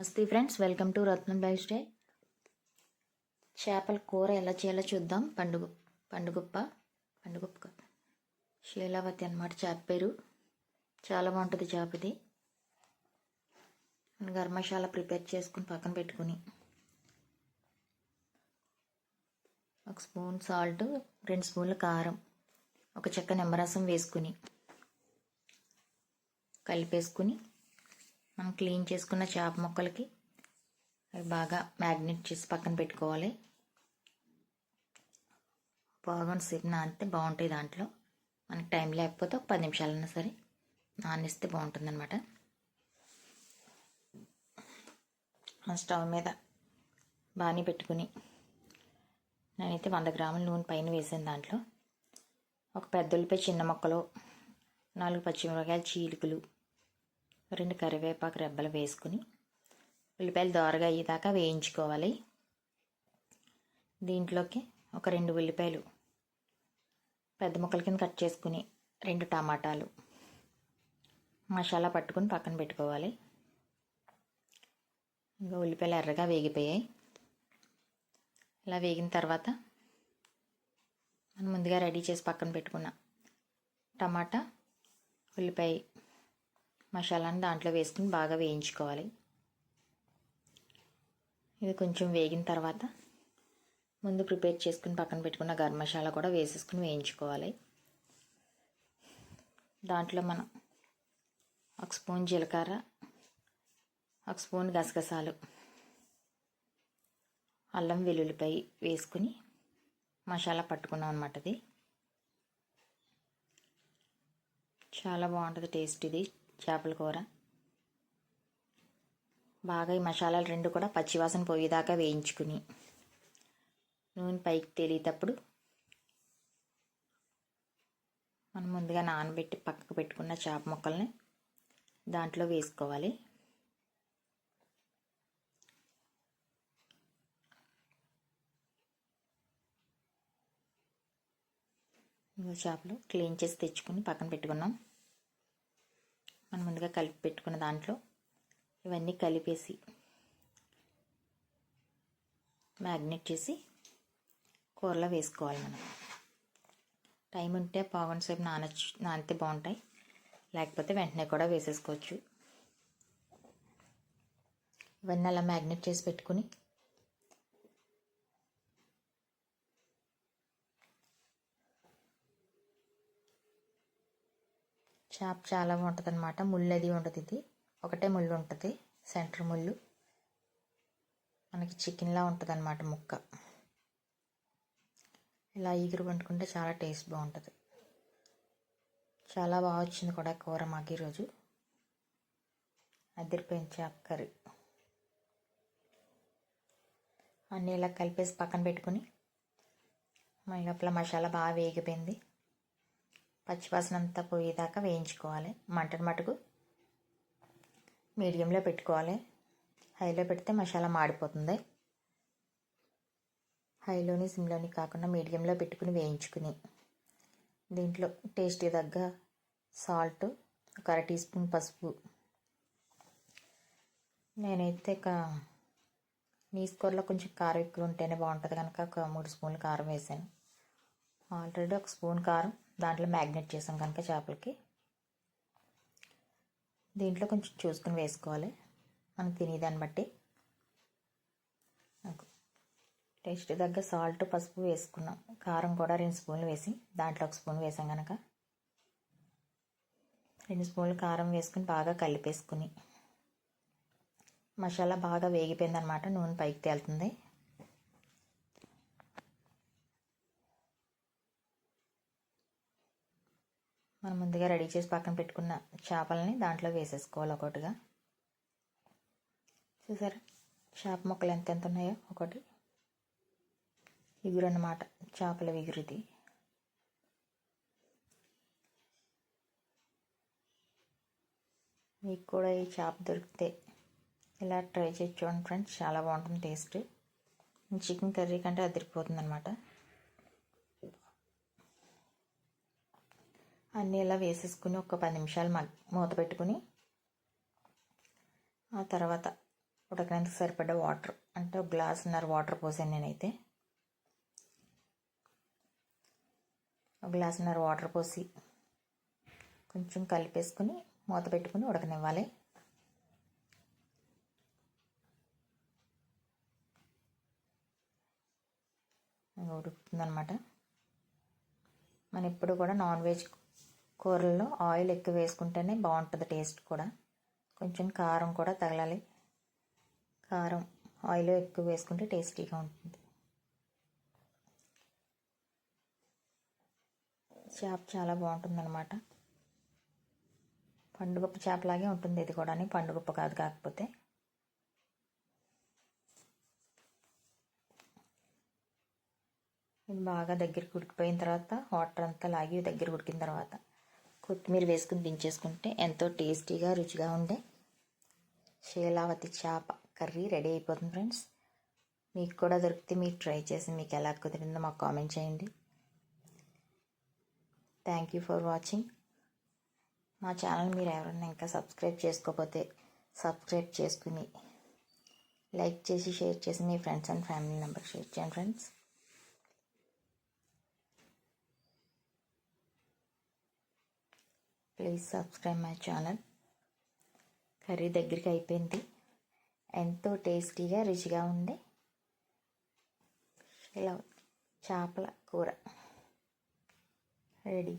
నమస్తే friends, welcome to Ratnam life style. చేపల కూర ఎలా చేయాలో చూద్దాం. పండుగప్ప శీలావతి అన్నమాట చేప పేరు. చాలా బాగుంటుంది చేప ఇది. గరం మసాలా ప్రిపేర్ చేసుకుని పక్కన పెట్టుకుని, ఒక స్పూన్ సాల్ట్, 2 స్పూన్ల కారం, ఒక చెక్క నిమ్మరసం వేసుకుని కలిపేసుకుని మనం క్లీన్ చేసుకున్న చేప ముక్కలకి అవి బాగా మ్యాగ్నేట్ చేసి పక్కన పెట్టుకోవాలి. బాగా సేపు నానితే బాగుంటాయి. దాంట్లో మనకి టైం లేకపోతే ఒక 10 నిమిషాలన్నా సరే నానిస్తే బాగుంటుంది అనమాట. స్టవ్ మీద బాణీ పెట్టుకుని నేనైతే 100 గ్రాముల నూనె పైన వేసాను. దాంట్లో ఒక పెద్ద ఉల్లిపాయ చిన్న ముక్కలు, 4 పచ్చిమిరపకాయలు చీలికలు, 2 కరివేపాకు రెబ్బలు వేసుకుని ఉల్లిపాయలు దోరగా అయ్యేదాకా వేయించుకోవాలి. దీంట్లోకి ఒక 2 ఉల్లిపాయలు పెద్ద ముక్కల కింద కట్ చేసుకుని, 2 టమాటాలు మసాలా పట్టుకుని పక్కన పెట్టుకోవాలి. ఇంకా ఉల్లిపాయలు ఎర్రగా వేగిపోయాయి. ఇలా వేగిన తర్వాత మనం ముందుగా రెడీ చేసి పక్కన పెట్టుకున్న టమాటా ఉల్లిపాయ మసాలాను దాంట్లో వేసుకుని బాగా వేయించుకోవాలి. ఇది కొంచెం వేగిన తర్వాత ముందు ప్రిపేర్ చేసుకుని పక్కన పెట్టుకున్న గరం మసాలా కూడా వేసేసుకుని వేయించుకోవాలి. దాంట్లో మనం 1 స్పూన్ జీలకర్ర, 1 స్పూన్ గసగసాలు, అల్లం వెల్లుల్లిపాయ వేసుకుని మసాలా పట్టుకున్నాం అన్నమాట. ఇది చాలా బాగుంటుంది టేస్ట్. ఇది చేపల కూర బాగా ఈ మసాలాలు 2 కూడా పచ్చివాసన పోయేదాకా వేయించుకుని నూనె పైకి తేలేటప్పుడు మనం ముందుగా నానబెట్టి పక్కకు పెట్టుకున్న చేప ముక్కల్ని దాంట్లో వేసుకోవాలి. చేపలు క్లీన్ చేసి తెచ్చుకుని పక్కన పెట్టుకున్నాం. మనం ముందుగా కలిపి పెట్టుకున్న దాంట్లో ఇవన్నీ కలిపేసి మ్యాగ్నేట్ చేసి కూరలో వేసుకోవాలి. మనం టైం ఉంటే పావుగంట సేపు నానితే బాగుంటాయి, లేకపోతే వెంటనే కూడా వేసేసుకోవచ్చు. ఇవన్నీ అలా మ్యాగ్నేట్ చేసి పెట్టుకుని చేప చాలా బాగుంటుంది అనమాట. ముళ్ళు అది ఉంటుంది. ఇది ఒకటే ముళ్ళు ఉంటుంది, సెంటర్ ముళ్ళు. మనకి చికెన్లా ఉంటుంది అనమాట ముక్క. ఇలా ఈగురు వండుకుంటే చాలా టేస్ట్ బాగుంటుంది. చాలా బాగా వచ్చింది కూడా కూర మాకు ఈరోజు. అదిరిపోయింది చేప కర్రీ. అన్నీ ఇలా కలిపేసి పక్కన పెట్టుకుని లోపల మసాలా బాగా వేగిపోయింది. పచ్చివాసన అంతా పోయేదాకా వేయించుకోవాలి. మంటను మటుకు మీడియంలో పెట్టుకోవాలి. హైలో పెడితే మసాలా మాడిపోతుంది. హైలోని సిమ్లోని కాకుండా మీడియంలో పెట్టుకుని వేయించుకుని దీంట్లో టేస్ట్కి తగ్గ సాల్ట్, ఒక 1/2 టీ స్పూన్ పసుపు. నేనైతే నీసు కూరలో కొంచెం కారం ఎక్కువ ఉంటేనే బాగుంటుంది కనుక ఒక 3 స్పూన్లు కారం వేసాను. ఆల్రెడీ 1 స్పూన్ కారం దాంట్లో మ్యాగ్నేట్ చేసాం కనుక చేపలకి దీంట్లో కొంచెం చూసుకుని వేసుకోవాలి. మనం తినేదాన్ని బట్టి టేస్ట్ తగ్గ సాల్ట్, పసుపు వేసుకున్నాం. కారం కూడా 2 స్పూన్లు వేసి దాంట్లో 1 స్పూన్ వేసాం కనుక 2 స్పూన్లు కారం వేసుకుని బాగా కలిపేసుకుని మసాలా బాగా వేగిపోయిందనమాట. నూనె పైకి తేలుతుంది. మనం ముందుగా రెడీ చేసి పక్కన పెట్టుకున్న చేపలని దాంట్లో వేసేసుకోవాలి ఒకటిగా. చూసారా చేప ముక్కలు ఎంత ఉన్నాయో. ఒకటి ఇగురు అన్నమాట, చేపల విగురుది. మీకు కూడా ఈ చేప దొరికితే ఇలా ట్రై చేసి చూడండి ఫ్రెండ్స్, చాలా బాగుంటుంది టేస్ట్. చికెన్ కర్రీ కంటే అదిరిపోతుంది అనమాట. అన్నీ ఇలా వేసేసుకుని ఒక 10 నిమిషాలు మూత పెట్టుకుని ఆ తర్వాత ఉడకడానికి సరిపడ్డ వాటర్, అంటే ఒక గ్లాసున్నర వాటర్ పోసాను నేనైతే. ఒక గ్లాసున్నర వాటర్ పోసి కొంచెం కలిపేసుకుని మూత పెట్టుకుని ఉడకనివ్వాలి. ఉడుకుతుందన్నమాట. మనం ఎప్పుడు కూడా నాన్ వెజ్ కూరల్లో ఆయిల్ ఎక్కువ వేసుకుంటేనే బాగుంటుంది, టేస్ట్ కూడా. కొంచెం కారం కూడా తగలాలి. కారం ఆయిల్ ఎక్కువ వేసుకుంటే టేస్టీగా ఉంటుంది. చేప చాలా బాగుంటుందన్నమాట. పండుగప్ప చేపలాగే ఉంటుంది ఇది కూడా, పండుగప్ప కాదు. కాకపోతే ఇది బాగా దగ్గరికి ఉడికిపోయిన తర్వాత, వాటర్ అంతా లాగి దగ్గర ఉడికిన తర్వాత కొత్తిమీర వేసుకుని దించేసుకుంటే ఎంతో టేస్టీగా రుచిగా ఉండే శీలావతి చేప కర్రీ రెడీ అయిపోతుంది ఫ్రెండ్స్. మీకు కూడా దొరికితే మీరు ట్రై చేసి మీకు ఎలా కుదిరిందో మాకు కామెంట్ చేయండి. Thank you for watching. మా ఛానల్ మీరు ఎవరైనా ఇంకా సబ్స్క్రైబ్ చేసుకోకపోతే సబ్స్క్రైబ్ చేసుకుని లైక్ చేసి షేర్ చేసి మీ friends and family members share చేయండి friends. Please subscribe my channel. Curry దగ్గరికి అయిపోయింది. ఎంతో టేస్టీగా రుచిగా ఉండే ఇలా చేపల కూర రెడీ.